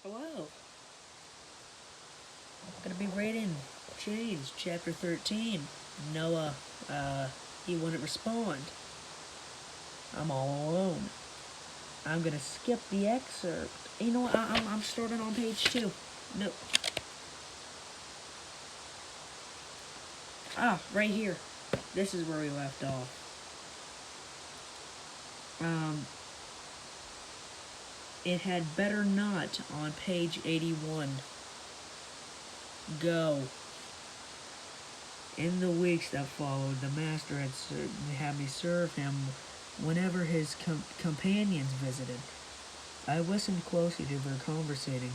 Hello. Gonna be reading James chapter 13. Noah, he wouldn't respond. I'm all alone. I'm gonna skip the excerpt. You know what? I'm starting on page 2. No. Right here. This is where we left off. It had better not on page 81. Go. In the weeks that followed, the master had me serve him whenever his companions visited. I listened closely to their conversating,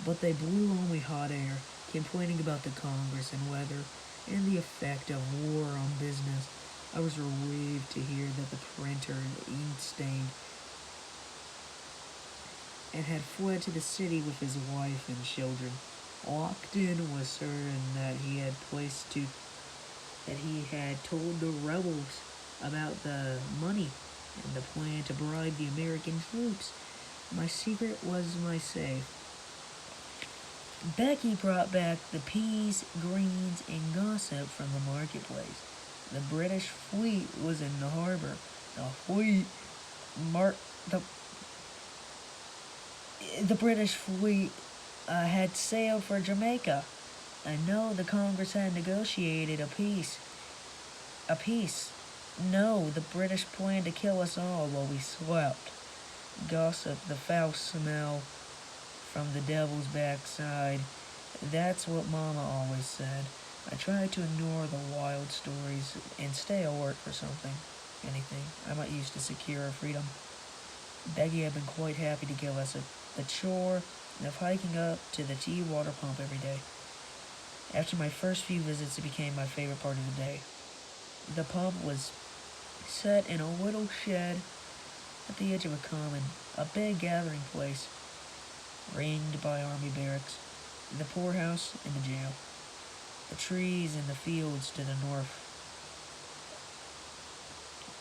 but they blew only hot air, complaining about the Congress and weather and the effect of war on business. I was relieved to hear that the printer, ink-stained, and had fled to the city with his wife and children. Lockton was certain that he had told the rebels about the money and the plan to bribe the American troops. My secret was my safe. Becky brought back the peas, greens, and gossip from the marketplace. The British fleet was in the harbor. The British fleet had sailed for Jamaica. I know the Congress had negotiated a peace. No, the British planned to kill us all while we slept. Gossip, the foul smell from the devil's backside. That's what Mama always said. I tried to ignore the wild stories and stay alert for anything I might use to secure our freedom. Becky had been quite happy to give us the chore of hiking up to the tea water pump every day. After my first few visits, it became my favorite part of the day. The pump was set in a little shed at the edge of a common, a big gathering place, ringed by army barracks, the poorhouse, and the jail. The trees in the fields to the north,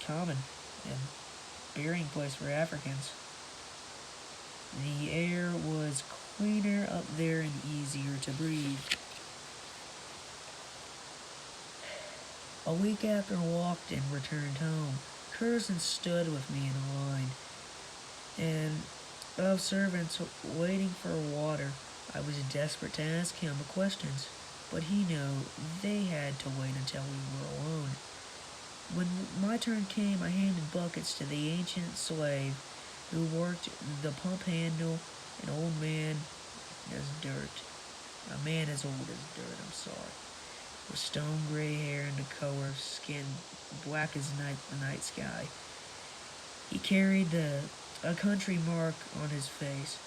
common and burying place for Africans. The air was cleaner up there and easier to breathe. A week after Lockton returned home, Curzon stood with me in a line, and of servants waiting for water. I was desperate to ask him questions, but he knew they had to wait until we were alone. When my turn came, I handed buckets to the ancient slave who worked the pump handle, an old man as dirt. A man as old as dirt, with stone gray hair and a color of skin black as the night sky. He carried a country mark on his face.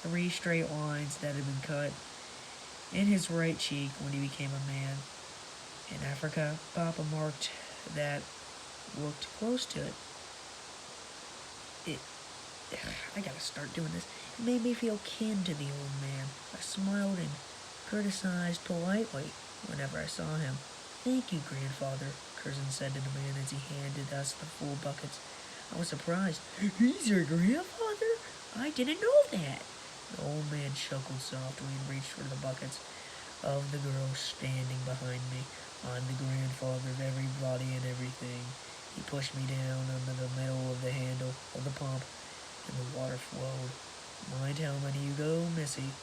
3 straight lines that had been cut in his right cheek when he became a man. In Africa, Papa marked that looked close to it. I gotta start doing this. It made me feel kin to the old man. I smiled and criticized politely whenever I saw him. Thank you, grandfather, Curzon said to the man as he handed us the full buckets. I was surprised. He's your grandfather? I didn't know that. The old man chuckled softly and reached for the buckets of the girl standing behind me. I'm the grandfather of everybody and everything. He pushed me down under the middle of the handle of the pump, and the water flowed. Mind how many you go, missy.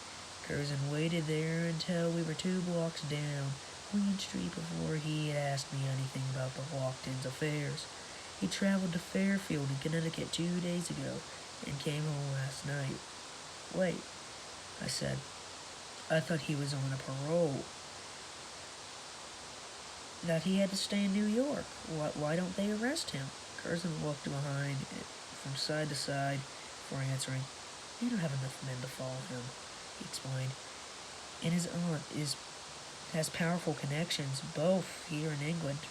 Curzon waited there until we were 2 blocks down Queen Street before he had asked me anything about the Lockton's affairs. He traveled to Fairfield in Connecticut 2 days ago and came home last night. Wait, I said. I thought he was on a parole. That he had to stay in New York. Why don't they arrest him? Curzon looked behind from side to side before answering. They don't have enough men to follow him, he explained. And his aunt has powerful connections, both here in England.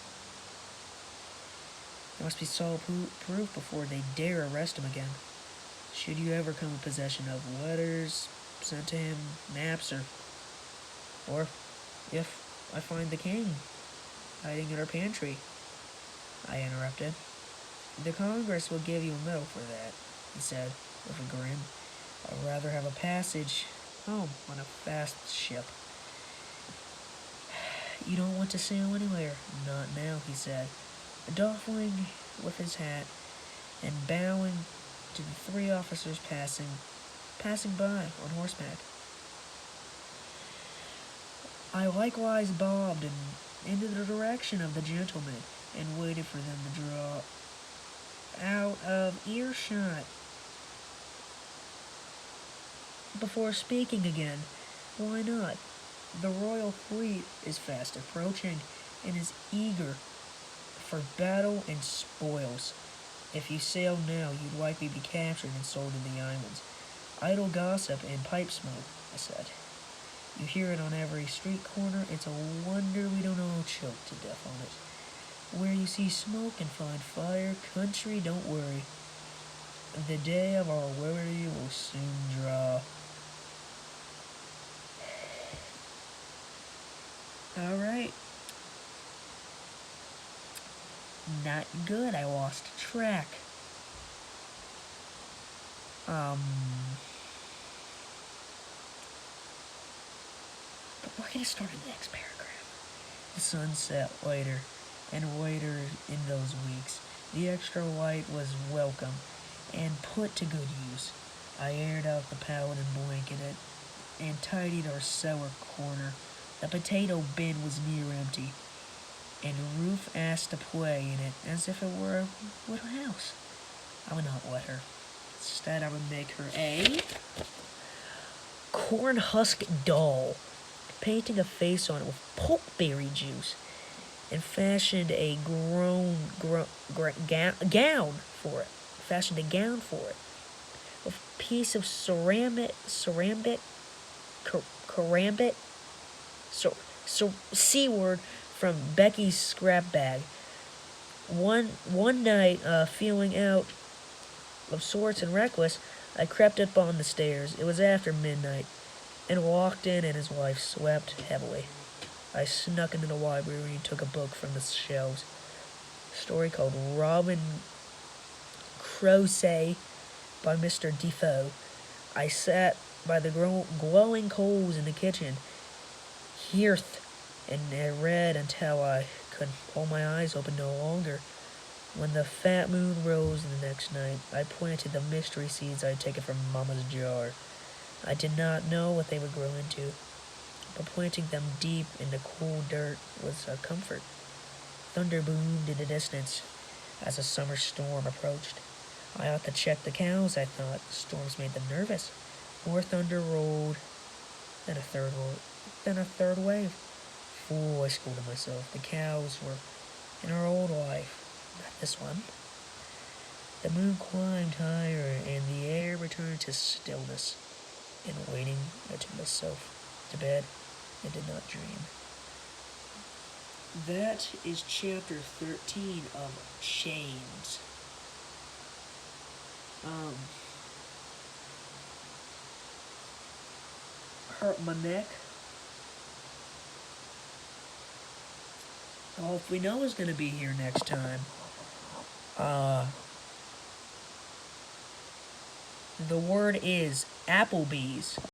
There must be solid proof before they dare arrest him again. Should you ever come in possession of letters sent to him, maps, or if I find the king hiding in our pantry, I interrupted. The Congress will give you a medal for that, he said. with a grin. I'd rather have a passage home on a fast ship. You don't want to sail anywhere? Not now, he said, doffing with his hat and bowing to the three officers passing by on horseback. I likewise bobbed into the direction of the gentlemen and waited for them to draw out of earshot before speaking again. Why not? The royal fleet is fast approaching and is eager for battle and spoils. If you sail now, you'd likely be captured and sold to the islands. Idle gossip and pipe smoke, I said. You hear it on every street corner. It's a wonder we don't all choke to death on it. Where you see smoke and find fire, country, don't worry. The day of our liberty will soon draw. Alright. Not good, I lost track. But we're gonna start in the next paragraph. The sun set later and later in those weeks. The extra light was welcome and put to good use. I aired out the pallet and blanketed and tidied our cellar corner. The potato bin was near empty, and Ruth asked to play in it as if it were a little house. I would not let her. Instead, I would make her a corn husk doll, painting a face on it with pulpberry juice, and fashioned a gown for it. Fashioned a gown for it with a piece of ceramic, C word from Becky's scrap bag. One night, feeling out of sorts and reckless, I crept up on the stairs. It was after midnight, and walked in, and his wife slept heavily. I snuck into the library and took a book from the shelves. A story called Robin Crusoe by Mr. Defoe. I sat by the glowing coals in the kitchen, and I read until I could hold my eyes open no longer. When the fat moon rose the next night, I planted the mystery seeds I had taken from Mama's jar. I did not know what they would grow into, but planting them deep in the cool dirt was a comfort. Thunder boomed in the distance as a summer storm approached. I ought to check the cows, I thought. Storms made them nervous. More thunder rolled, then a third wave. Fool, I scolded myself. The cows were in our old life, not this one. The moon climbed higher, and the air returned to stillness. In waiting, I took myself to bed and did not dream. That is chapter 13 of Chains. Hurt my neck. I hope we know is going to be here next time. The word is Applebee's.